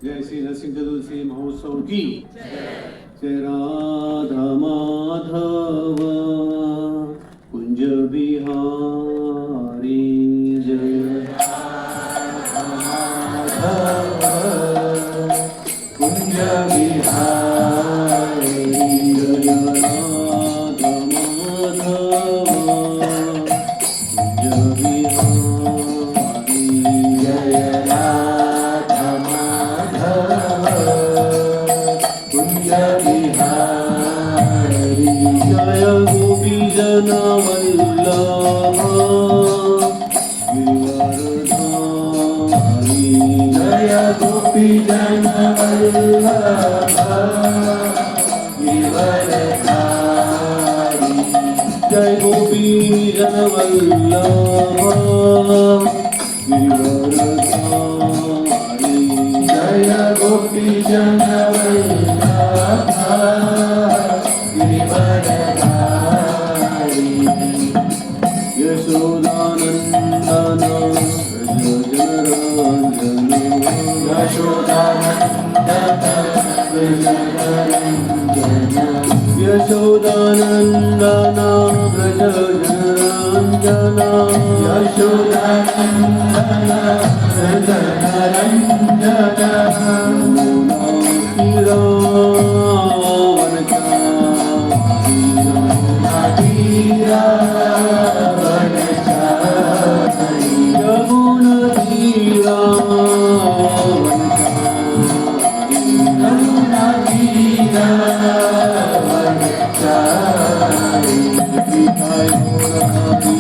जय श्री नरसिंह चतुर्दशी महोत्सव की जय राधा माधव कुंज बिहारी जय राधा माधव कुंज बिहारी जय राधा माधव कुंज बिहारी जय राधा कुंज बिहारी जय गोपी जन वल्लभ गिरिवरधारी जय गोपी जन वल्लभ गिरिवरधारी जय गोपी जन वल्लभ गिरिवरधारी जय गोपी जन वल्लभ गिरिवरधारी यशोदानंदन व्रज जनरंजन यशोदानंदन व्रज जनरंजन यशोदानंदन व्रज जनरंजन यशोदानंदन व्रज जनरंजन यमुना तीरा वनचारी यमुना तीरा वनचारी यमुना तीरा वनचारी विठाई मुरारी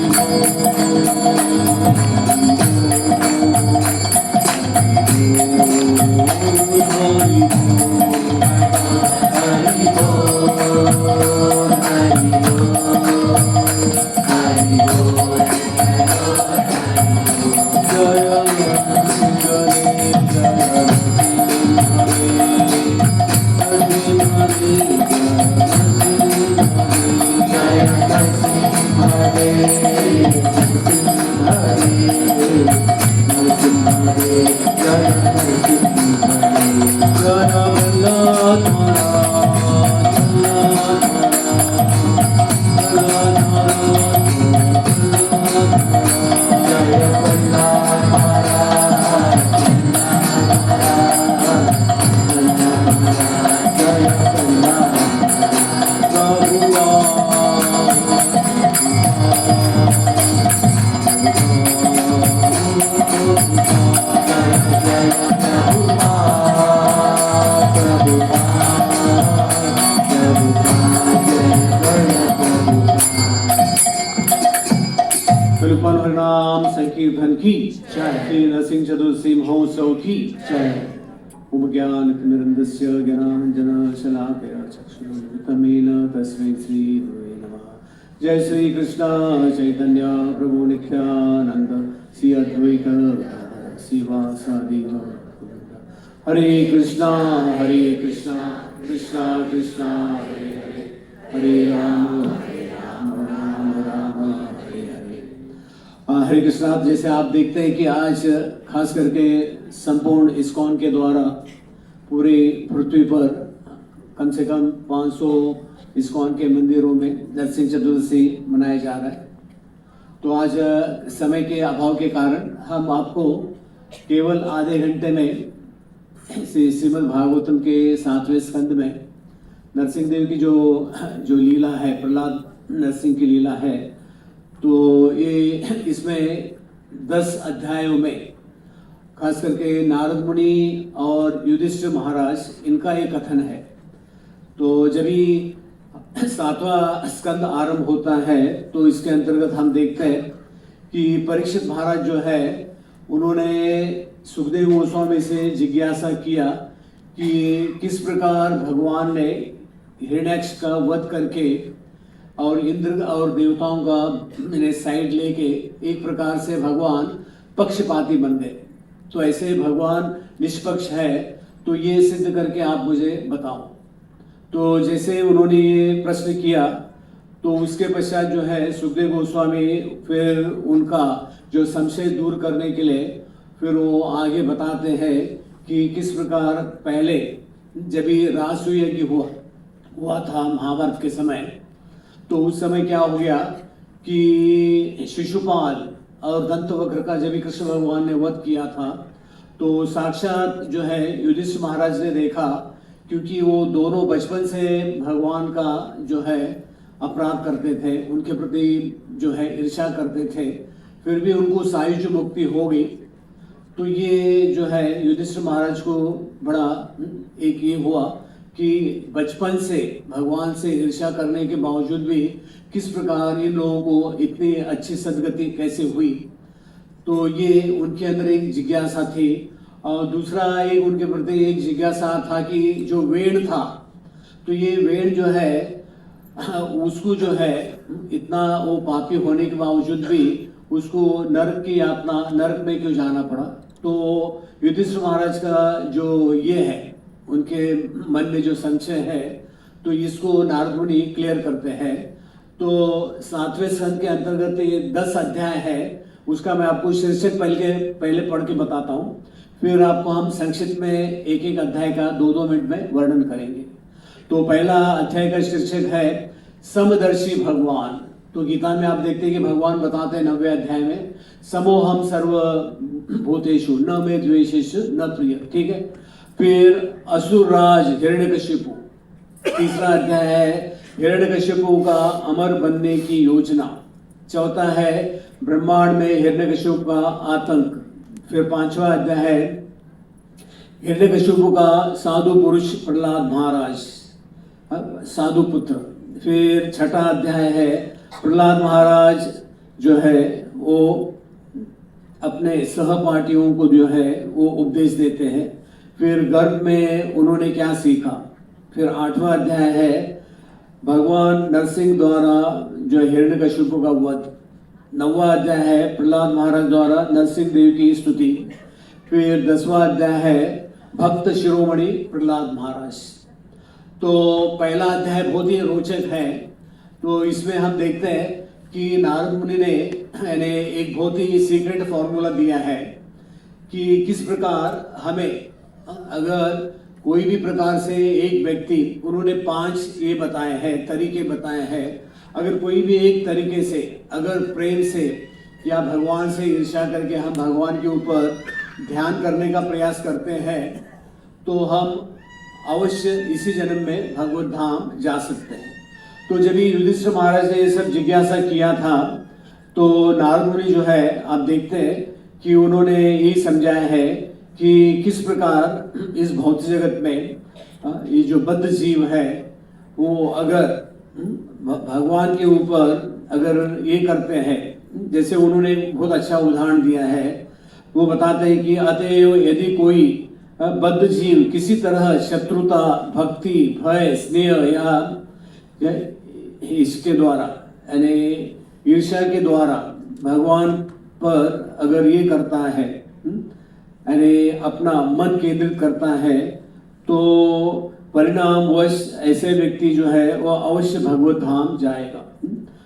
नाम संकीर्तन की श्री नरसिंह चतुर्दशी महोत्सव की ओम ज्ञान तिमिरन्धस्य ज्ञानाञ्जन शलाकया चक्षुरुन्मिलितं तस्मै श्री गुरुवे नमः। जय श्री कृष्ण चैतन्य प्रभु नित्यानंद श्री अद्वैत शिवासादि गौरभक्त। हरे कृष्णा कृष्णा कृष्णा हरे हरे हरे राम राम राम हरे हरे। हरे कृष्णा। जैसे आप देखते हैं कि आज खास करके संपूर्ण इस्कॉन के द्वारा पूरी पृथ्वी पर कम से कम 500 इस्कॉन के मंदिरों में नरसिंह चतुर्दशी मनाया जा रहा है। तो आज समय के अभाव के कारण हम आपको केवल आधे घंटे में श्रीमद् भागवतम के 7वें स्कंद में नरसिंह देव की जो लीला है, प्रहलाद नरसिंह की लीला है, तो ये इसमें 10 अध्यायों में खास करके नारद मुनि और युधिष्ठिर महाराज इनका एक कथन है। तो जब ही 7वां स्कंद आरंभ होता है तो इसके अंतर्गत हम देखते हैं कि परीक्षित महाराज जो है उन्होंने सुखदेव गोस्वामी से जिज्ञासा किया कि किस प्रकार भगवान ने हिरण्याक्ष का वध करके और इंद्र और देवताओं का साइड लेके एक प्रकार से भगवान पक्षपाती बन गए। तो ऐसे भगवान निष्पक्ष है, तो ये सिद्ध करके आप मुझे बताओ। तो जैसे उन्होंने ये प्रश्न किया तो उसके पश्चात जो है सुखदेव गोस्वामी फिर उनका जो संशय दूर करने के लिए फिर वो आगे बताते हैं कि किस प्रकार पहले जब ये रासु यज्ञ हुआ था महाभारत के समय, तो उस समय क्या हो गया कि शिशुपाल और दंतवक्र का जब कृष्ण भगवान ने वध किया था, तो साक्षात जो है युधिष्ठिर महाराज ने देखा, क्योंकि वो दोनों बचपन से भगवान का जो है अपराध करते थे, उनके प्रति जो है ईर्ष्या करते थे, फिर भी उनको सायुज मुक्ति हो गई। तो ये जो है युधिष्ठिर महाराज को बड़ा एक ये हुआ कि बचपन से भगवान से ईर्ष्या करने के बावजूद भी किस प्रकार इन लोगों को इतनी अच्छी सदगति कैसे हुई। तो ये उनके अंदर एक जिज्ञासा थी। और दूसरा एक उनके प्रति एक जिज्ञासा था कि जो वेद था, तो ये वेद जो है उसको जो है इतना वो पापी होने के बावजूद भी उसको नरक की यातना, नरक में क्यों जाना पड़ा। तो युधिष्ठिर महाराज का जो ये है उनके मन में जो संशय है, तो इसको नारद मुनि क्लियर करते हैं। तो 7वें स्कंद के अंतर्गत ये 10 अध्याय है, उसका मैं आपको शीर्षक पहले पढ़ के बताता हूँ, फिर आपको हम संक्षिप्त में एक एक अध्याय का 2-2 मिनट में वर्णन करेंगे। तो पहला अध्याय का शीर्षक है समदर्शी भगवान। तो गीता में आप देखते हैं कि भगवान बताते हैं 9वें अध्याय में, समोहम सर्व भूतेषु न मे द्वेषेषु न प्रिय। ठीक है। फिर असुरराज हिरण्यकशिपु, तीसरा अध्याय है हिरण्यकशिपु का अमर बनने की योजना। चौथा है ब्रह्मांड में हिरण्यकशिपु का आतंक। फिर 5वां अध्याय है हिरण्यकशिपु का साधु पुरुष प्रहलाद महाराज, साधु पुत्र। फिर 6ठा अध्याय है प्रहलाद महाराज जो है वो अपने सहपाठियों को जो है वो उपदेश देते हैं। फिर गर्भ में उन्होंने क्या सीखा। फिर 8वां अध्याय है भगवान नरसिंह द्वारा जो हिरण्यकशिपु का वध। 9वां अध्याय है प्रहलाद महाराज द्वारा नरसिंह देव की स्तुति। फिर 10वां अध्याय है भक्त शिरोमणि प्रहलाद महाराज। तो पहला अध्याय बहुत ही रोचक है। तो इसमें हम देखते हैं कि नारद मुनि ने एक बहुत ही सीक्रेट फॉर्मूला दिया है कि किस प्रकार हमें, अगर कोई भी प्रकार से एक व्यक्ति, उन्होंने 5 ये बताए हैं, तरीके बताए हैं, अगर कोई भी एक तरीके से अगर प्रेम से या भगवान से ईर्ष्या करके हम भगवान के ऊपर ध्यान करने का प्रयास करते हैं, तो हम अवश्य इसी जन्म में भगवत धाम जा सकते हैं। तो जब युधिष्ठिर महाराज ने ये सब जिज्ञासा किया था, तो नारद मुनि जो है आप देखते हैं कि उन्होंने यही समझाया है कि किस प्रकार इस भौतिक जगत में ये जो बद्ध जीव है वो अगर भगवान के ऊपर अगर ये करते हैं, जैसे उन्होंने बहुत अच्छा उदाहरण दिया है, वो बताते हैं कि अतएव यदि कोई बद्ध जीव किसी तरह शत्रुता, भक्ति, भय, स्नेह या इसके द्वारा यानी ईर्ष्या के द्वारा भगवान पर अगर ये करता है, यानी अपना मन केंद्रित करता है, तो परिणामवश ऐसे व्यक्ति जो है वो अवश्य भगवत धाम जाएगा।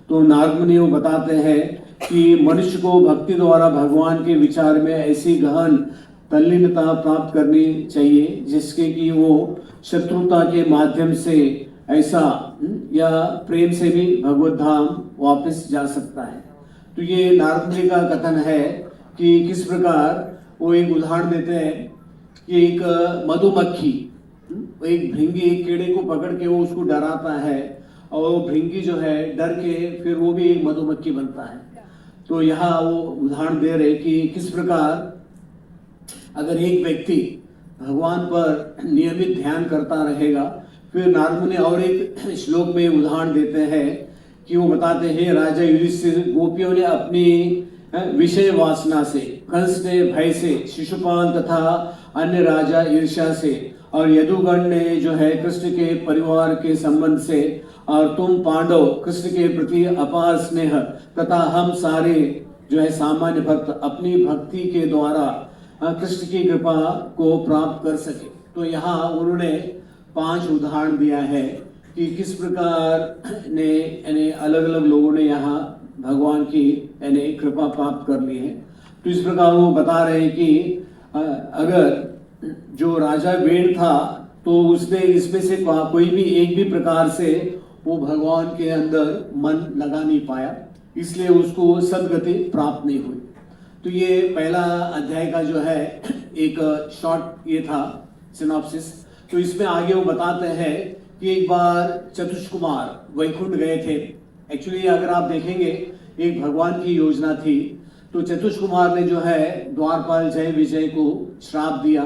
तो नारद मुनि वो बताते हैं कि मनुष्य को भक्ति द्वारा भगवान के विचार में ऐसी गहन तल्लीनता प्राप्त करनी चाहिए जिसके कि वो शत्रुता के माध्यम से ऐसा या प्रेम से भी भगवत धाम वापस जा सकता है। तो ये नारद मुनि का कथन है कि किस प्रकार वो एक उदाहरण देते हैं कि एक मधुमक्खी, एक भृंगी एक कीड़े को पकड़ के वो उसको डराता है, और वो भृंगी जो है डर के फिर वो भी एक मधुमक्खी बनता है। तो यहाँ वो उदाहरण दे रहे कि किस प्रकार अगर एक व्यक्ति भगवान पर नियमित ध्यान करता रहेगा। फिर नारद मुनि और एक श्लोक में उदाहरण देते हैं कि वो बताते हैं, राजा युधिष्ठिर, गोपियों ने अपनी विषय वासना से, कंस ने भय से, शिशुपाल तथा अन्य राजा ईर्ष्या से, और यदुगण ने जो है कृष्ण के परिवार के संबंध से, और तुम पांडव कृष्ण के प्रति अपार स्नेह तथा हम सारे जो है सामान्य भक्त अपनी भक्ति के द्वारा कृष्ण की कृपा को प्राप्त कर सके। तो यहाँ उन्होंने 5 उदाहरण दिया है कि किस प्रकार ने यानी अलग अलग लोगों ने यहाँ भगवान की यानी कृपा प्राप्त कर ली है। तो इस प्रकार वो बता रहे हैं कि अगर जो राजा वेड था, तो उसने इसमें से कोई भी एक भी प्रकार से वो भगवान के अंदर मन लगा नहीं पाया, इसलिए उसको सदगति प्राप्त नहीं हुई। तो ये पहला अध्याय का जो है एक शॉर्ट ये था सिनॉप्सिस। तो इसमें आगे वो बताते हैं कि एक बार चतुष कुमार वैकुंठ गए थे। एक्चुअली अगर आप देखेंगे एक भगवान की योजना थी। तो चतुष कुमार ने जो है द्वारपाल जय विजय को श्राप दिया,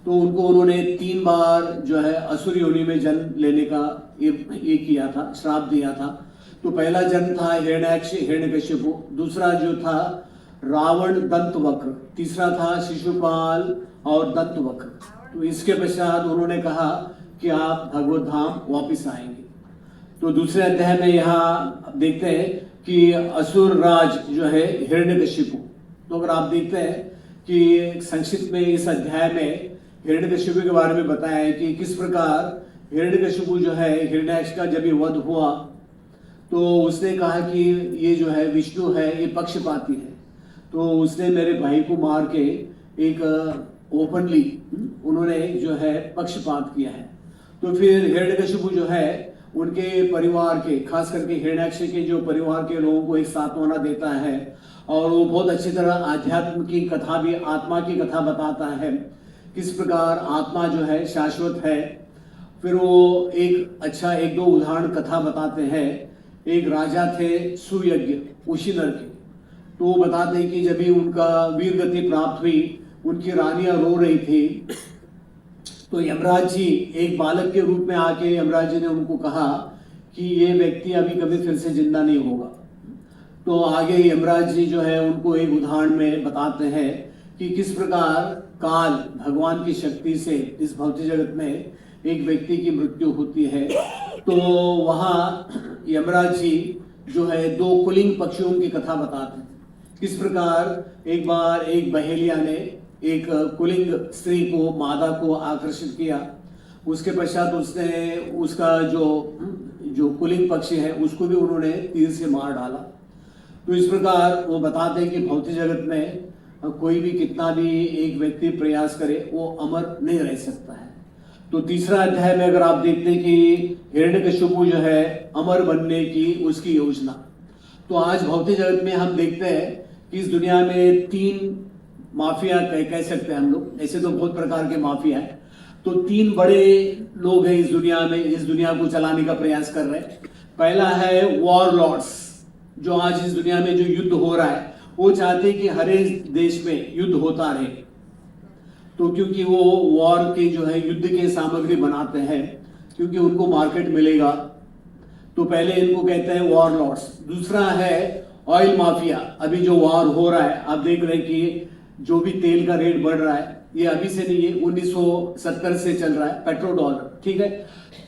तो उनको उन्होंने 3 बार जो है असुर योनि में जन्म लेने का ये किया था, श्राप दिया था। तो पहला जन्म था हिरण्याक्ष हिरण्यकशिपु, दूसरा जो था रावण दंतवक्र, तीसरा था शिशुपाल और दंतवक्र। तो इसके पश्चात उन्होंने कहा कि आप भगवत धाम वापिस आएंगे। तो दूसरे अध्याय में यहाँ देखते हैं कि असुर राज जो है हिरण्यकशिपु। तो अगर आप देखते हैं कि संक्षिप्त में इस अध्याय में हिरण्यकशिपु के बारे में बताया है कि किस प्रकार हिरण्यकशिपु जो है हिरण्याक्ष का जब ये वध हुआ, तो उसने कहा कि ये जो है विष्णु है, ये पक्षपाती है। तो उसने मेरे भाई को मार के एक ओपनली उन्होंने जो है पक्षपात किया है। तो फिर हिरण्यकशिपु जो है उनके परिवार के, खास करके हिरण्याक्ष के जो परिवार के लोगों को एक सांत्वना देता है, और वो बहुत अच्छी तरह आध्यात्म की कथा भी, आत्मा की कथा बताता है, किस प्रकार आत्मा जो है शाश्वत है। फिर वो एक अच्छा 1-2 उदाहरण कथा बताते हैं। एक राजा थे सुयज्ञ उशिनर के, तो वो बताते हैं कि जब भी उनका वीर गति प्राप्त हुई, उनकी रानियां रो रही थी, तो यमराज जी एक बालक के रूप में आके यमराज जी ने उनको कहा कि ये व्यक्ति अभी कभी फिर से जिंदा नहीं होगा। तो आगे यमराज जी जो है उनको एक उदाहरण में बताते हैं कि किस प्रकार काल भगवान की शक्ति से इस भौतिक जगत में एक व्यक्ति की मृत्यु होती है। तो वहाँ यमराज जी जो है 2 कुलिंग पक्षियों की कथा बताते हैं, किस प्रकार एक बार एक बहेलिया ने एक कुलिंग स्त्री को, मादा को आकर्षित किया। उसके पश्चात उसने उसका जो कुलिंग पक्षी है उसको भी उन्होंने तीर से मार डाला। तो इस प्रकार वो बताते हैं कि भौतिक जगत में कोई भी कितना भी एक व्यक्ति प्रयास करे वो अमर नहीं रह सकता है। तो तीसरा अध्याय में अगर आप देखते हैं कि हिरण्यकशिपु जो है अमर बनने की उसकी योजना। तो आज भौतिक जगत में हम देखते हैं कि इस दुनिया में 3 माफिया कह सकते हैं हम लोग, ऐसे तो बहुत प्रकार के माफिया है। तो 3 बड़े लोग हैं इस दुनिया में, इस दुनिया को चलाने का प्रयास कर रहे हैं। पहला है वॉर लॉर्ड्स, जो आज इस दुनिया में जो युद्ध हो रहा है वो चाहते हैं कि हर एक देश में युद्ध होता रहे। तो क्योंकि वो वॉर के जो है युद्ध के सामग्री बनाते हैं, क्योंकि उनको मार्केट मिलेगा। तो पहले इनको कहते हैं वॉर लॉर्ड्स। दूसरा है ऑयल माफिया। अभी जो वॉर हो रहा है आप देख रहे हैं कि जो भी तेल का रेट बढ़ रहा है, ये अभी से नहीं है, 1970 से चल रहा है, पेट्रोल डॉलर, ठीक है।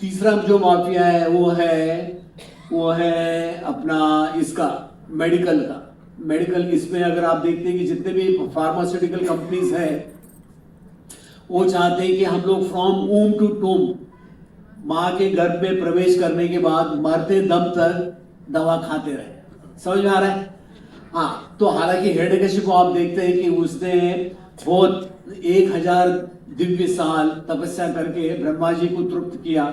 तीसरा जो माफिया है वो है अपना इसका मेडिकल का। मेडिकल इसमें अगर आप देखते हैं कि जितने भी फार्मास्यूटिकल कंपनीज हैं वो चाहते हैं कि हम लोग फ्रॉम वूम टू टूम, माँ के गर्भ में प्रवेश करने के बाद मरते दम तक दवा खाते रहे। समझ में आ रहा है? हाँ। तो हालांकि हिरण्यकशिपु आप देखते हैं कि उसने बहुत 1000 दिव्य साल तपस्या करके ब्रह्मा जी को तृप्त किया,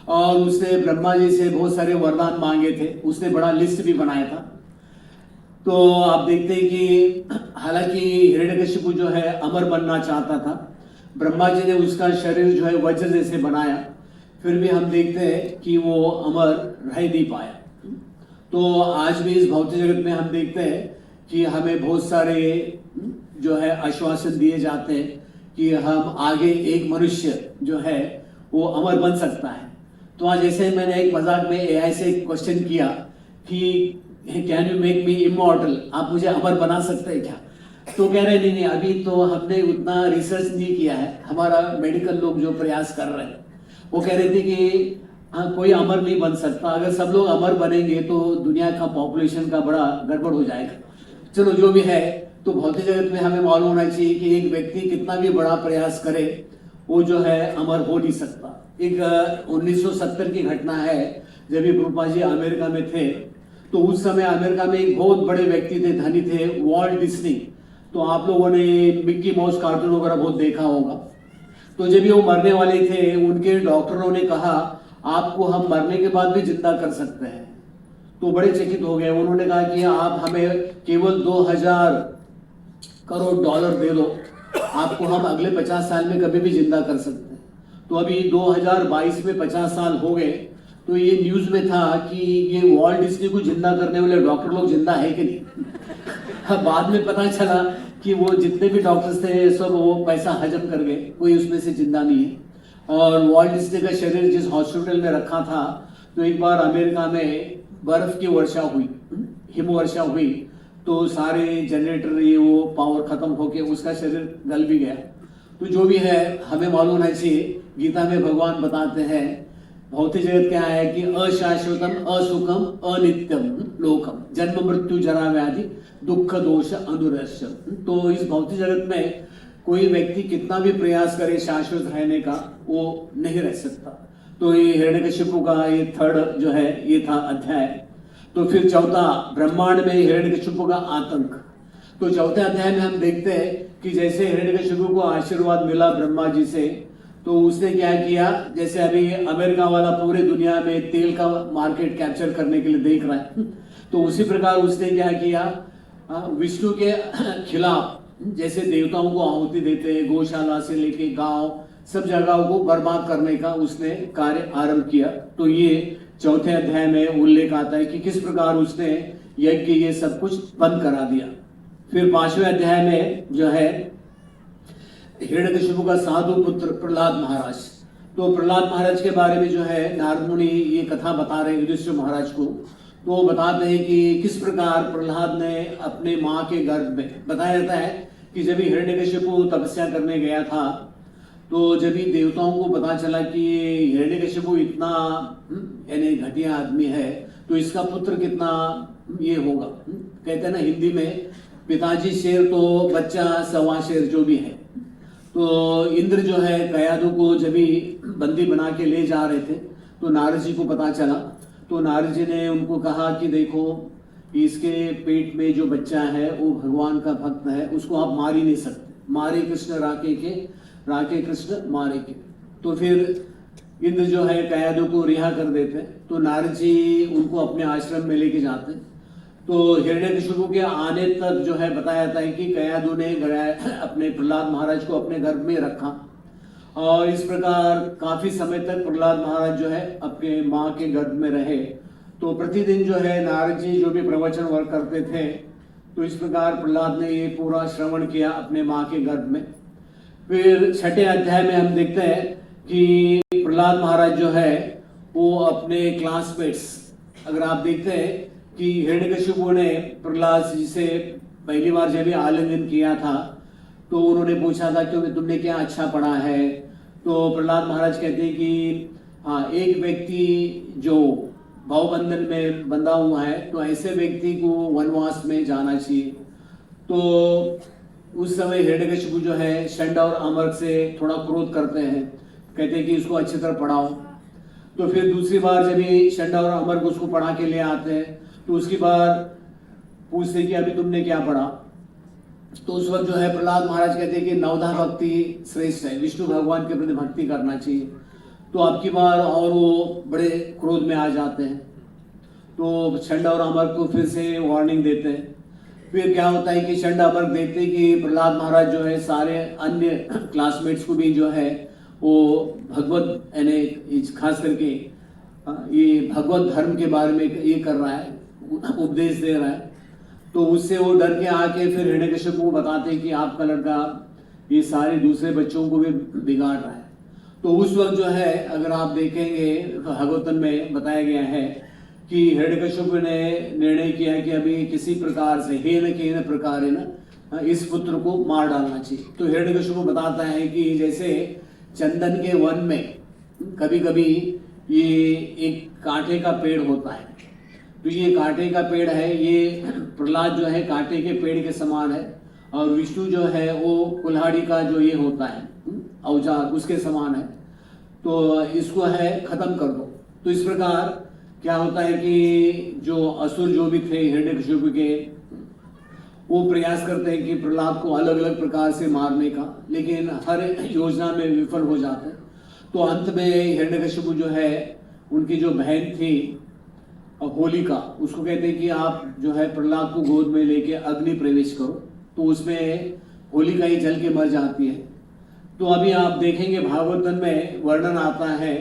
और उसने ब्रह्मा जी से बहुत सारे वरदान मांगे थे। उसने बड़ा लिस्ट भी बनाया था। तो आप देखते हैं कि हालांकि हिरण्यकशिपु जो है अमर बनना चाहता था, ब्रह्मा जी ने उसका शरीर जो है वज्र जैसे बनाया, फिर भी हम देखते हैं कि वो अमर रह नहीं पाया। तो आज भी इस भौतिक जगत में हम देखते हैं कि हमें बहुत सारे जो है आश्वासन दिए जाते हैं कि हम आगे एक मनुष्य जो है वो अमर बन सकता है। तो आज जैसे मैंने एक मजाक में एआई से क्वेश्चन किया कि can you make me immortal, आप मुझे अमर बना सकते हैं क्या? तो कह रहे नहीं, अभी तो हमने उतना रिसर्च नहीं किया है। हमारा मेडिकल लोग जो प्रयास कर रहे हैं वो कह रहे थे कि हाँ, कोई अमर नहीं बन सकता। अगर सब लोग अमर बनेंगे तो दुनिया का पॉपुलेशन का बड़ा गड़बड़ हो जाएगा। चलो जो भी है, तो भौतिक जगत में हमें मालूम होना चाहिए कि एक व्यक्ति कितना भी बड़ा प्रयास करे वो जो है अमर हो नहीं सकता। एक 1970 की घटना है, जब भी प्रभुपाद जी अमेरिका में थे, तो उस समय अमेरिका में एक बहुत बड़े व्यक्ति थे, धनी थे, वॉल्ट डिज्नी। तो आप लोगों ने मिक्की माउस कार्टून वगैरह बहुत देखा होगा। तो जब वो मरने वाले थे, उनके डॉक्टरों ने कहा आपको हम मरने के बाद भी जिंदा कर सकते हैं। तो बड़े चकित हो गए। उन्होंने कहा कि आप हमें केवल 2000 करोड़ डॉलर दे दो, आपको हम अगले 50 साल में कभी भी जिंदा कर सकते हैं। तो अभी 2022 में 50 साल हो गए, तो ये न्यूज में था कि ये वॉल्ट डिज्नी को जिंदा करने वाले डॉक्टर लोग जिंदा है कि नहीं। बाद में पता चला कि वो जितने भी डॉक्टर्स थे सब वो पैसा हजम कर गए, कोई उसमें से जिंदा नहीं है। और वॉल्ट डिज्नी का शरीर जिस हॉस्पिटल में रखा था, तो एक बार अमेरिका में बर्फ की वर्षा हुई, हिम वर्षा हुई, तो सारे जनरेटर ये वो पावर खत्म होके उसका शरीर गल भी गया। तो जो भी है हमें मालूम होना चाहिए, गीता में भगवान बताते हैं भौतिक जगत क्या है कि अशाश्वतम असुखम अनित्यम लोकम जन्म मृत्यु जरा व्याधि दुख दोष अनुरस्य। तो इस भौतिक जगत में कोई व्यक्ति कितना भी प्रयास करे शाश्वत रहने का, वो नहीं रह सकता। तो ये हिरण्यकशिपु का ये थर्ड जो है ये था अध्याय। तो फिर चौथा ब्रह्मांड में हिरण्यकशिपु का आतंक। तो चौथे अध्याय में हम देखते हैं कि जैसे हिरण्यकशिपु को आशीर्वाद मिला ब्रह्मा जी से, तो उसने क्या किया, जैसे अभी अमेरिका वाला पूरे दुनिया में तेल का मार्केट कैप्चर करने के लिए देख रहा है, तो उसी प्रकार उसने क्या किया, विष्णु के खिलाफ जैसे देवताओं को आहुति देते, गौशाला से लेके गांव सब जगहों को बर्बाद करने का उसने कार्य आरंभ किया। तो ये चौथे अध्याय में उल्लेख आता है कि किस प्रकार उसने यज्ञ ये सब कुछ बंद करा दिया। फिर 5वें अध्याय में जो है हिरण्यकशिपु का साधु पुत्र प्रहलाद महाराज। तो प्रहलाद महाराज के बारे में जो है नारद मुनि ये कथा बता रहे हैं युधिष्ठिर महाराज को। तो वो बताते हैं कि किस प्रकार प्रहलाद ने अपने माँ के गर्भ में, बताया जाता है कि जब हिरण्यकशिपु तपस्या करने गया था, तो जब ही देवताओं को पता चला कि हिरण्यकशिपु इतना यानी घटिया आदमी है, तो इसका पुत्र कितना ये होगा। कहते हैं ना हिंदी में, पिताजी शेर तो बच्चा सवा शेर जो भी है। तो इंद्र जो है कयादु को जब भी बंदी बना के ले जा रहे थे, तो नारद जी को पता चला। तो नारद जी ने उनको कहा कि देखो इसके पेट में जो बच्चा है वो भगवान का भक्त है, उसको आप मार ही नहीं सकते, मारे कृष्ण राके कृष्ण मारे के। तो फिर इंद्र जो है कयादु को रिहा कर देते। तो नारद जी उनको अपने आश्रम में लेके जाते। तो हिरण्यकशिपु के आने तक जो है बताया जाता है कि कयादु ने अपने प्रहलाद महाराज को अपने गर्भ में रखा, और इस प्रकार काफी समय तक प्रहलाद महाराज जो है अपने माँ के गर्भ में रहे। तो प्रतिदिन जो है नारद जी जो भी प्रवचन वर्क करते थे, तो इस प्रकार प्रहलाद ने ये पूरा श्रवण किया अपने माँ के गर्भ में। फिर 6ठे अध्याय में हम देखते हैं कि प्रहलाद महाराज जो है वो अपने क्लासमेट्स, अगर आप देखते हैं कि हिरण्यकशिपु ने प्रहलाद जी से पहली बार जब आलिंगन किया था, तो उन्होंने पूछा था कि तुमने क्या अच्छा पढ़ा है। तो प्रहलाद महाराज कहते हैं कि हाँ, एक व्यक्ति जो भावबंधन में बंधा हुआ है, तो ऐसे व्यक्ति को वनवास में जाना चाहिए। तो उस समय हिरण्यकशिपु जो है षंड और अमर से थोड़ा क्रोध करते हैं, कहते हैं कि इसको अच्छी तरह पढ़ाओ। तो फिर दूसरी बार जब ये षंड और अमर को उसको पढ़ा के ले आते हैं, तो उसकी बार पूछते कि अभी तुमने क्या पढ़ा। तो उस वक्त जो है प्रहलाद महाराज कहते हैं कि नवधा भक्ति श्रेष्ठ है, विष्णु भगवान के प्रति भक्ति करना चाहिए। तो अब की बार और वो बड़े क्रोध में आ जाते हैं। तो षंड और अमर को फिर से वार्निंग देते हैं। फिर क्या होता है कि षंड अमर देखते हैं कि प्रहलाद महाराज जो है सारे अन्य क्लासमेट्स को भी जो है वो भगवत यानी खास करके ये भगवत धर्म के बारे में ये कर रहा है, उपदेश दे रहा है। तो उससे वो डर के आके फिर हिरण्यकशिपु को बताते हैं कि आपका लड़का ये सारे दूसरे बच्चों को भी बिगाड़ रहा है। तो उस वक्त जो है अगर आप देखेंगे भागवतन में बताया गया है कि हिरण्यकशिपु ने निर्णय किया कि अभी किसी प्रकार से हेन प्रकार न इस पुत्र को मार डालना चाहिए। तो हिरण्यकशिपु बताता है कि जैसे चंदन के वन में कभी कभी ये एक कांटे का पेड़ होता है, तो ये कांटे का पेड़ है, ये प्रहलाद जो है कांटे के पेड़ के समान है, और विष्णु जो है वो कुल्हाड़ी का जो ये होता है औजार उसके समान है। तो इसको है खत्म कर दो। तो इस प्रकार क्या होता है कि जो असुर जो भी थे हिरण्यकशिपु के, वो प्रयास करते हैं कि प्रहलाद को अलग अलग प्रकार से मारने का, लेकिन हर योजना में विफल हो जाते हैं। तो अंत में हिरण्यकशिपु जो है, उनकी जो बहन थी होलिका, उसको कहते हैं कि आप जो है प्रहलाद को गोद में लेके अग्नि प्रवेश करो। तो उसमें होलिका ही जल के मर जाती है। तो अभी आप देखेंगे भागवतम में वर्णन आता है,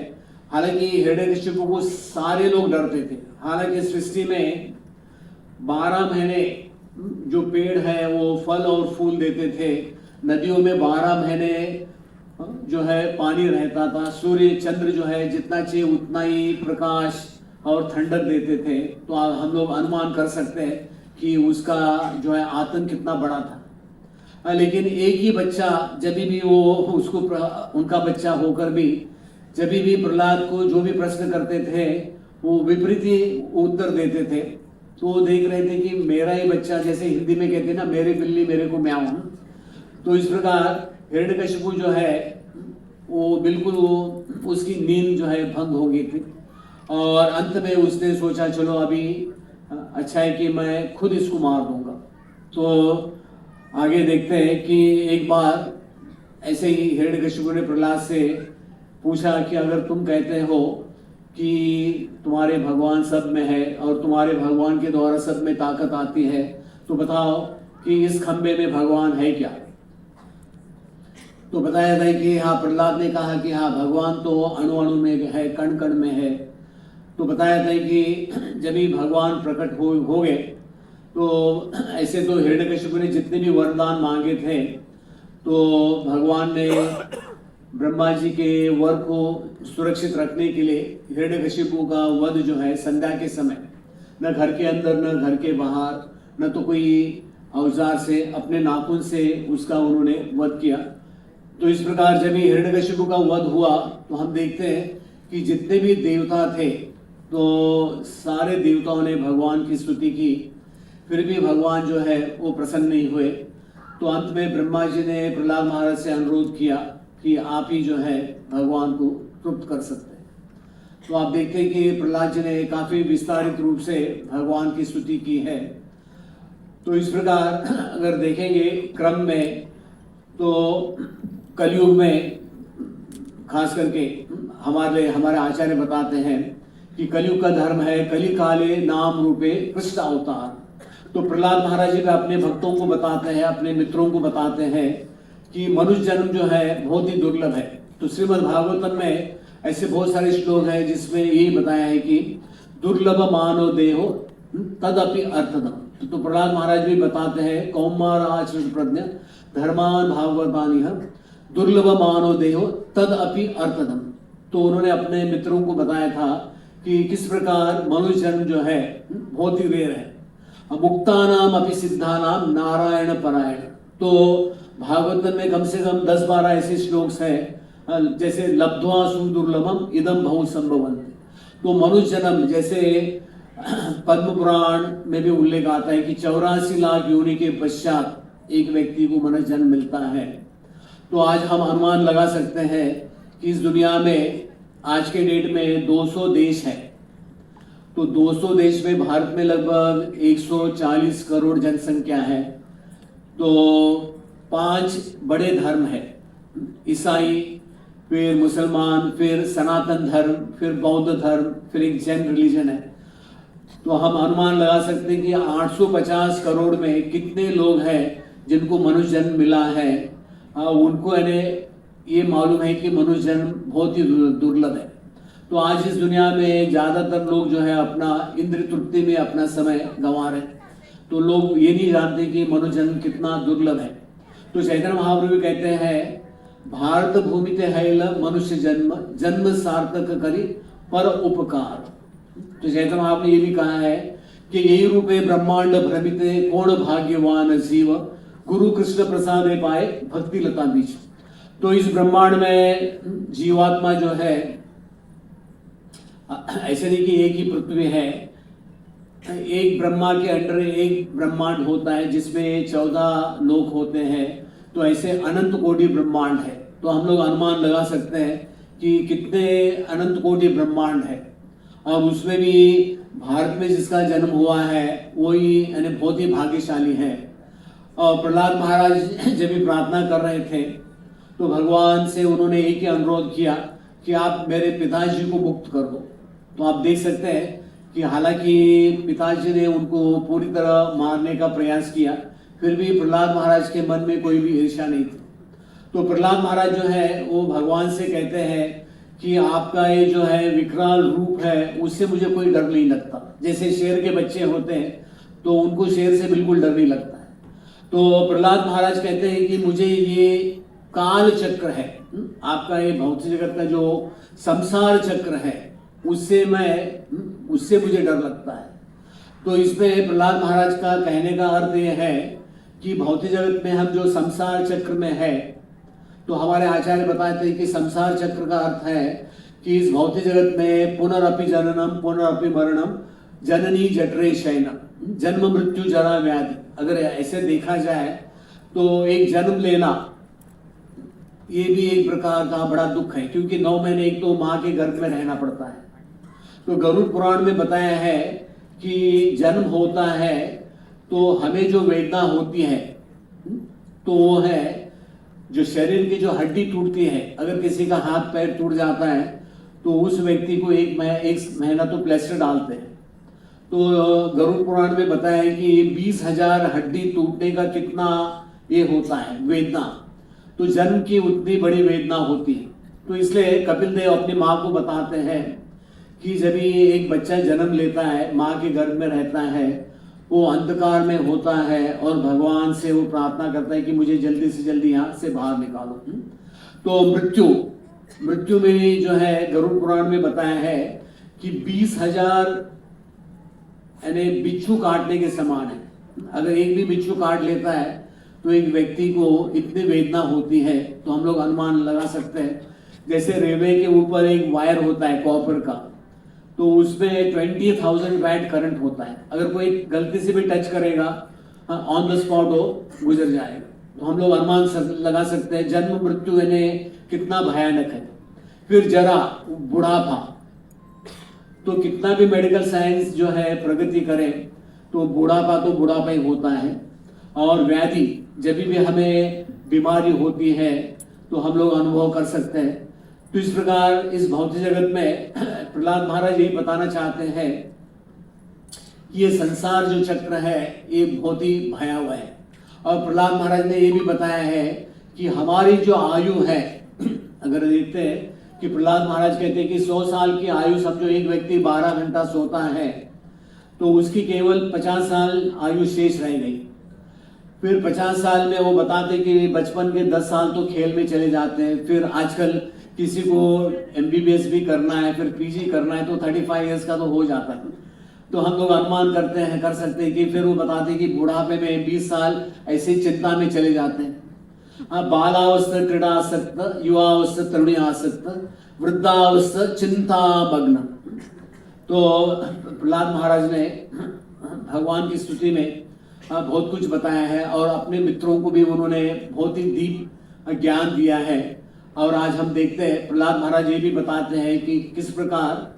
हालांकि हिरण्यकशिपु को सारे लोग डरते थे। हालांकि सृष्टि में 12 महीने जो पेड़ है वो फल और फूल देते थे, नदियों में 12 महीने जो है पानी रहता था, सूर्य चंद्र जो है जितना चाहिए उतना ही प्रकाश और ठंडक देते थे। तो हम लोग अनुमान कर सकते हैं कि उसका जो है आतंक कितना बड़ा था। लेकिन एक ही बच्चा, जब भी वो उसको उनका बच्चा होकर भी जब भी प्रहलाद को जो भी प्रश्न करते थे वो विपरीत ही उत्तर देते थे। तो वो देख रहे थे कि मेरा ही बच्चा, जैसे हिंदी में कहते हैं ना, मेरे बिल्ली मेरे को म्याऊं। तो इस प्रकार हिरण्यकशिपु जो है वो बिल्कुल वो उसकी नींद जो है भंग हो गई थी। और अंत में उसने सोचा चलो अभी अच्छा है कि मैं खुद इसको मार दूंगा। तो आगे देखते हैं कि एक बार ऐसे ही हिरण्यकशिपु ने प्रहलाद से पूछा कि अगर तुम कहते हो कि तुम्हारे भगवान सब में है और तुम्हारे भगवान के द्वारा सब में ताकत आती है, तो बताओ कि इस खंबे में भगवान है क्या। तो बताया था कि हाँ, प्रहलाद ने कहा कि हाँ, भगवान तो अणु अणु में है, कण कण में है। तो बताया था कि जब ही भगवान प्रकट हो गए तो ऐसे तो हिरण्यकशिपु ने जितने भी वरदान मांगे थे, तो भगवान ने ब्रह्मा जी के वर को सुरक्षित रखने के लिए हिरण्यकशिपु का वध जो है संध्या के समय, न घर के अंदर न घर के बाहर, न तो कोई औजार से, अपने नाखून से उसका उन्होंने वध किया। तो इस प्रकार जब हिरण्यकशिपु का वध हुआ तो हम देखते हैं कि जितने भी देवता थे तो सारे देवताओं ने भगवान की स्तुति की, फिर भी भगवान जो है वो प्रसन्न नहीं हुए। तो अंत में ब्रह्मा जी ने प्रहलाद महाराज से अनुरोध किया कि आप ही जो है भगवान को तृप्त कर सकते हैं। तो आप देखते हैं कि प्रहलाद जी ने काफी विस्तारित रूप से भगवान की स्तुति की है। तो इस प्रकार अगर देखेंगे क्रम में, तो कलयुग में खास करके हमारे आचार्य बताते हैं कि कलयुग का धर्म है कली काले नाम रूपे कृष्ण अवतार। तो प्रहलाद महाराज जी अपने भक्तों को बताते हैं, अपने मित्रों को बताते हैं कि मनुष्य जन्म जो है बहुत ही दुर्लभ है। तो श्रीमद् भागवतम में ऐसे बहुत सारे श्लोक हैं जिसमें यही बताया है कि दुर्लभ मानव देहो तदपि अर्थदम। तो प्रहलाद महाराज भी बताते हैं कौमार आचरण प्रज्ञ धर्मान भागवतानि दुर्लभ मानव देहो तदपि अर्थदम। तो उन्होंने अपने मित्रों को बताया था कि किस प्रकार मनुष्य जन्म जो है बहुत ही रेयर है। मुक्तानाम अपि सिद्धानाम नारायण परायण। तो भागवत में कम से कम 10-12 ऐसे श्लोक हैं, जैसे लब्ध्वा सुदुर्लभम इदम बहु संभवन्ति। तो मनुष्य जन्म, जैसे पद्म पुराण में भी उल्लेख आता है कि 84 लाख योनि के पश्चात एक व्यक्ति को मनुष्य जन्म मिलता है। तो आज हम अनुमान लगा सकते हैं कि इस दुनिया में आज के डेट में 200 देश है। तो 200 देश में भारत में लगभग 140 करोड़ जनसंख्या है। तो 5 बड़े धर्म है, ईसाई, फिर मुसलमान, फिर सनातन धर्म, फिर बौद्ध धर्म, फिर एक जैन रिलीजन है। तो हम अनुमान लगा सकते हैं कि 850 करोड़ में कितने लोग हैं जिनको मनुष्य जन्म मिला है। उनको ये मालूम है कि मनुष्य जन्म बहुत ही दुर्लभ है। तो आज इस दुनिया में ज्यादातर लोग जो है अपना इंद्रिय तृप्ति में अपना समय गंवा रहे हैं। तो लोग ये नहीं जानते कि मनुष्य जन्म कितना दुर्लभ है। तो चैतन्य महाप्रभु कहते हैं भारत भूमि ते हैल मनुष्य जन्म जन्म सार्थक करी पर उपकार। तो चैतन्य महाप्रभु ने ये भी कहा है कि यही रूपे ब्रह्मांड भ्रमिते कौन भाग्यवान जीव गुरु कृष्ण प्रसाद पाए भक्ति लता बीच। तो इस ब्रह्मांड में जीवात्मा जो है, ऐसे नहीं कि एक ही पृथ्वी है, एक ब्रह्मा के अंडर एक ब्रह्मांड होता है जिसमें 14 लोक होते हैं। तो ऐसे अनंत कोटि ब्रह्मांड है। तो हम लोग अनुमान लगा सकते हैं कि कितने अनंत कोटि ब्रह्मांड है। अब उसमें भी भारत में जिसका जन्म हुआ है वही बहुत ही भाग्यशाली है। और प्रहलाद महाराज जब भी प्रार्थना कर रहे थे तो भगवान से उन्होंने एक ही अनुरोध किया कि आप मेरे पिताजी को मुक्त कर दो। तो आप देख सकते हैं कि हालांकि पिताजी ने उनको पूरी तरह मारने का प्रयास किया, फिर भी प्रहलाद महाराज के मन में कोई भी ईर्ष्या नहीं थी। तो प्रहलाद महाराज जो है वो भगवान से कहते हैं कि आपका ये जो है विकराल रूप है उससे मुझे कोई डर नहीं लगता। जैसे शेर के बच्चे होते हैं तो उनको शेर से बिल्कुल डर नहीं लगता है। तो प्रहलाद महाराज कहते हैं कि मुझे ये काल चक्र है, आपका ये भौतिक जगत का जो संसार चक्र है उससे मुझे डर लगता है। तो इसमें प्रहलाद महाराज का कहने का अर्थ ये है कि भौतिक जगत में हम जो संसार चक्र में है, तो हमारे आचार्य बताते हैं कि संसार चक्र का अर्थ है कि इस भौतिक जगत में पुनरअपि जननम पुनरअपि मरणम जननी जठरे शयनम, जन्म मृत्यु जरा व्याधि। अगर ऐसे देखा जाए तो एक जन्म लेना ये भी एक प्रकार का बड़ा दुख है, क्योंकि 9 महीने एक तो माँ के गर्भ में रहना पड़ता है। तो गरुड़ पुराण में बताया है कि जन्म होता है तो हमें जो वेदना होती है तो वो है जो शरीर की जो हड्डी टूटती है। अगर किसी का हाथ पैर टूट जाता है तो उस व्यक्ति को एक महीना तो प्लास्टर डालते हैं। तो गरुड़ पुराण में बताया है कि 20,000 हड्डी टूटने का कितना ये होता है वेदना, तो जन्म की उतनी बड़ी वेदना होती है। तो इसलिए कपिल देव अपनी माँ को बताते हैं कि जब ये एक बच्चा जन्म लेता है, माँ के गर्भ में रहता है, वो अंधकार में होता है और भगवान से वो प्रार्थना करता है कि मुझे जल्दी से जल्दी यहाँ से बाहर निकालो। तो मृत्यु में भी जो है गरुड़ पुराण में बताया है कि 20,000 यानी बिच्छू काटने के समान है। अगर एक भी बिच्छू काट लेता है तो एक व्यक्ति को इतनी वेदना होती है। तो हम लोग अनुमान लगा सकते हैं, जैसे रेलवे के ऊपर एक वायर होता है कॉपर का, तो उसमें 20,000 वैट करंट होता है। अगर कोई गलती से भी टच करेगा ऑन द स्पॉट वो गुजर जाएगा। तो हम लोग अनुमान लगा सकते हैं जन्म मृत्यु यानी कितना भयानक है। फिर जरा बुढ़ापा, तो कितना भी मेडिकल साइंस जो है प्रगति करे तो बुढ़ापा ही होता है। और व्याधि, जब भी हमें बीमारी होती है तो हम लोग अनुभव कर सकते हैं। तो इस प्रकार इस भौतिक जगत में प्रहलाद महाराज यही बताना चाहते हैं कि ये संसार जो चक्र है ये बहुत ही भयावह है। और प्रहलाद महाराज ने ये भी बताया है कि हमारी जो आयु है, अगर देखते हैं कि प्रहलाद महाराज कहते हैं कि 100 साल की आयु समझो, एक व्यक्ति 12 घंटा सोता है तो उसकी केवल 50 साल आयु शेष रह गई। फिर 50 साल में वो बताते कि बचपन के 10 साल तो खेल में चले जाते हैं। फिर आजकल किसी को MBBS भी करना है, फिर PG करना है तो 35 इयर्स का तो हो जाता है। तो हम लोग अनुमान कर सकते हैं कि फिर वो बताते हैं कि बुढ़ापे में 20 साल ऐसे चिंता में चले जाते हैं। बालावस्था क्रीड़ासक्त, युवावस्था तरुणीआसक्त, वृद्धावस्था चिंता मग्न। तो प्रहलाद महाराज ने भगवान की स्तुति में बहुत कुछ बताया है और अपने मित्रों को भी उन्होंने बहुत ही दीप ज्ञान दिया है। और आज हम देखते हैं प्रहलाद महाराज ये भी बताते हैं कि किस प्रकार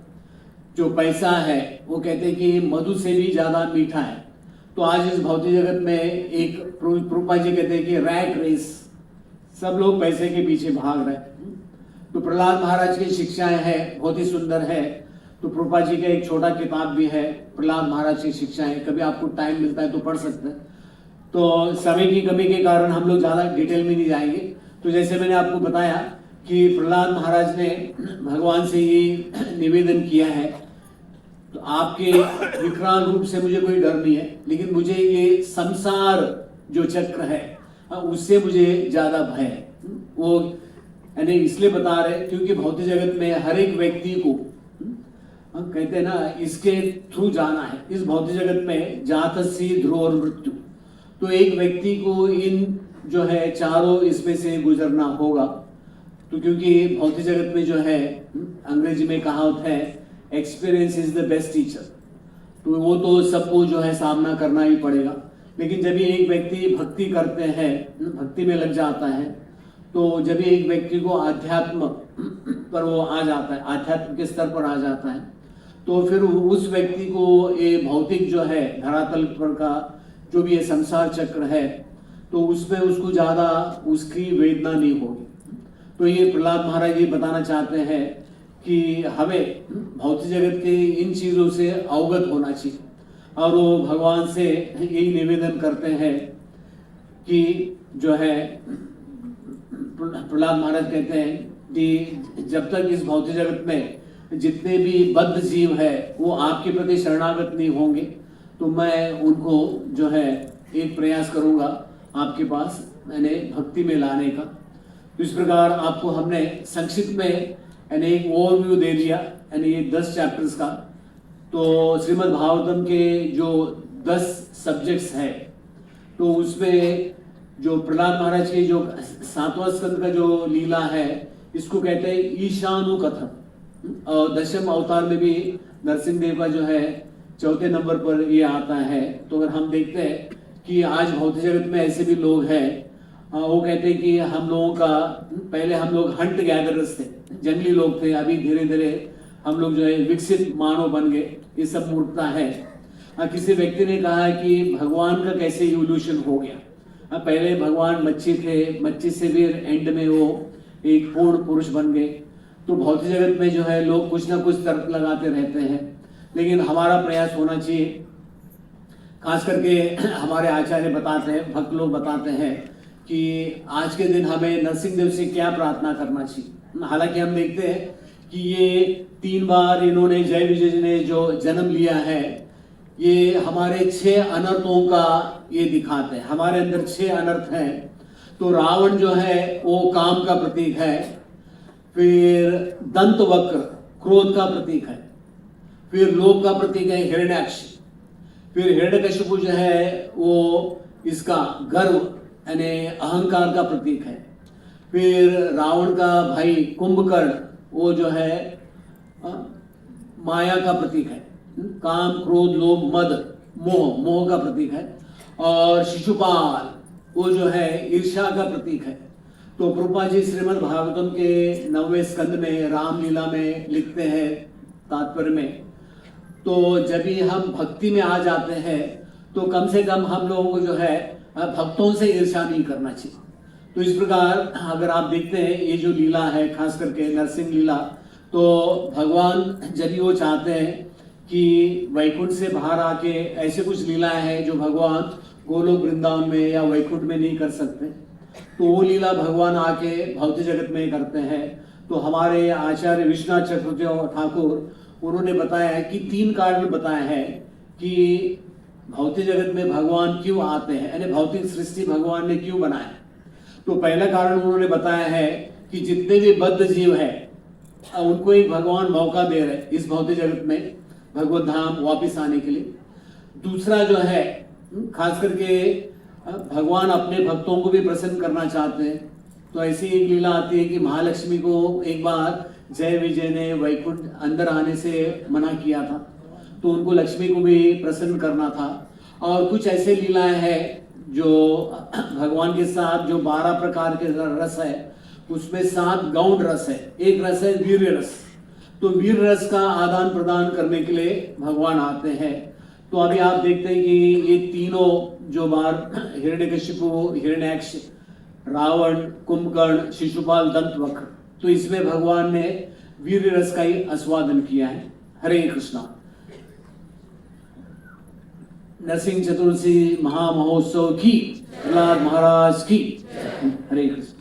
जो पैसा है वो कहते हैं कि मधु से भी ज्यादा मीठा है। तो आज इस भौतिक जगत में एक प्रभुपाद जी कहते हैं कि रैट रेस, सब लोग पैसे के पीछे भाग रहे हैं। तो प्रहलाद महाराज की शिक्षाएं है बहुत ही सुंदर है। तो प्रभुपाद जी का एक छोटा किताब भी है प्रहलाद महाराज की शिक्षाएं, कभी आपको टाइम मिलता है तो पढ़ सकते हैं। तो समय की कमी के कारण हम लोग ज्यादा डिटेल में नहीं जाएंगे। तो जैसे मैंने आपको बताया कि प्रहलाद महाराज ने भगवान से ये निवेदन किया है, तो आपके विकराल रूप से मुझे कोई डर नहीं है, लेकिन मुझे ये संसार जो चक्र है उससे मुझे ज्यादा भय है। वो यानी इसलिए बता रहे क्योंकि भौतिक जगत में हर एक व्यक्ति को कहते हैं ना इसके थ्रू जाना है। इस भौतिक जगत में जातस्य ध्रुव मृत्यु, तो एक व्यक्ति को इन जो है चारों इसमें से गुजरना होगा। तो क्योंकि भौतिक जगत में जो है अंग्रेजी में कहावत है experience is the best teacher, तो वो तो सबको जो है सामना करना ही पड़ेगा। लेकिन जब एक व्यक्ति भक्ति करते हैं, भक्ति में लग जाता है, तो जब एक व्यक्ति को आध्यात्म पर वो आ जाता है, आध्यात्म के स्तर पर आ जाता है, तो फिर उस व्यक्ति को ये भौतिक जो है धरातल पर का जो भी ये संसार चक्र है तो उसमें उसको ज़्यादा उसकी वेदना नहीं होगी। तो ये प्रहलाद महाराज ये बताना चाहते हैं कि हमें भौतिक जगत के इन चीज़ों से अवगत होना चाहिए, और वो भगवान से यही निवेदन करते हैं कि जो है प्रहलाद महाराज कहते हैं कि जब तक इस भौतिक जगत में जितने भी बद्ध जीव है वो आपके प्रति शरणागत नहीं होंगे, तो मैं उनको जो है एक प्रयास करूंगा आपके पास मैंने भक्ति में लाने का। तो इस प्रकार आपको हमने संक्षिप्त में यानी एक ओवरव्यू दे दिया, यानी ये 10 चैप्टर्स का। तो श्रीमद् भागवतम के जो 10 सब्जेक्ट्स हैं, तो उसमें जो प्रहलाद महाराज के जो 7वां स्कंद का जो लीला है, इसको कहते हैं ईशानु कथम, और 10वें अवतार में भी नरसिंह देव का जो है 4थे नंबर पर ये आता है। तो अगर हम देखते हैं कि आज भौतिक जगत में ऐसे भी लोग हैं, वो कहते हैं कि हम लोगों का पहले हम लोग हंट गैदरर्स थे, जंगली लोग थे, अभी धीरे धीरे हम लोग जो है विकसित मानव बन गए। ये सब मूर्खता है। किसी व्यक्ति ने कहा कि भगवान का कैसे इवोल्यूशन हो गया, पहले भगवान मच्छी थे, मच्छी से भी एंड में वो एक पूर्ण पुरुष बन गए। तो भौतिक जगत में जो है लोग कुछ ना कुछ तर्क लगाते रहते हैं, लेकिन हमारा प्रयास होना चाहिए। खास करके हमारे आचार्य बताते हैं, भक्त लोग बताते हैं कि आज के दिन हमें नरसिंह देव से क्या प्रार्थना करना चाहिए। हालांकि हम देखते हैं कि ये 3 बार इन्होंने जय विजय जी ने जो जन्म लिया है, ये हमारे 6 अनर्थों का ये दिखाते हैं। हमारे अंदर 6 अनर्थ हैं। तो रावण जो है वो काम का प्रतीक है, फिर दंत वक्र क्रोध का प्रतीक है, फिर लोभ का प्रतीक है हिरण्याक्ष, फिर हिरण्यकशिपु जो है वो इसका गर्व यानी अहंकार का प्रतीक है, फिर रावण का भाई कुंभकर्ण वो जो है माया का प्रतीक है, काम क्रोध लोभ मद मोह का प्रतीक है, और शिशुपाल वो जो है ईर्ष्या का प्रतीक है। तो प्रभुपाद जी श्रीमद् भागवतम के 9वें स्कंद में रामलीला में लिखते हैं तात्पर्य में, तो जब भी हम भक्ति में आ जाते हैं तो कम से कम हम लोगों को जो है भक्तों से ईर्ष्या नहीं करना चाहिए। तो इस प्रकार अगर आप देखते हैं ये जो लीला है, खास करके नरसिंह लीला, तो भगवान जब भी वो चाहते हैं कि वैकुंठ से बाहर आके ऐसे कुछ लीलाएं हैं जो भगवान गोलोक वृंदावन में या वैकुंठ में नहीं कर सकते, तो वो लीला भगवान आके भौतिक जगत में करते हैं। तो हमारे आचार्य विश्वनाथ चक्रवर्ती ठाकुर उन्होंने बताया है कि 3 कारण बताए हैं कि भौतिक जगत में भगवान क्यों आते हैं, यानी भौतिक सृष्टि भगवान ने क्यों बनाया। तो पहला कारण उन्होंने बताया है कि जितने भी बद्ध जीव है उनको एक भगवान मौका दे रहे इस भौतिक जगत में भगवत धाम वापिस आने के लिए। दूसरा जो है खास करके भगवान अपने भक्तों को भी प्रसन्न करना चाहते हैं। तो ऐसी एक लीला आती है कि महालक्ष्मी को एक बार जय विजय ने वैकुंठ अंदर आने से मना किया था, तो उनको लक्ष्मी को भी प्रसन्न करना था। और कुछ ऐसे लीलाएं हैं जो भगवान के साथ जो 12 प्रकार के रस है, उसमें 7 गौण रस है, एक रस है वीर रस। तो वीर रस का आदान प्रदान करने के लिए भगवान आते हैं। तो अभी आप देखते हैं कि ये तीनों जो बार हिरण्यकशिपु, हिरण्याक्ष, रावण, कुंभकर्ण, शिशुपाल, दंतवक्र, तो इसमें भगवान ने वीर रस का ही आस्वादन किया है। हरे कृष्णा। नरसिंह चतुर्दशी महामहोत्सव की, प्रहलाद महाराज की। हरे कृष्ण।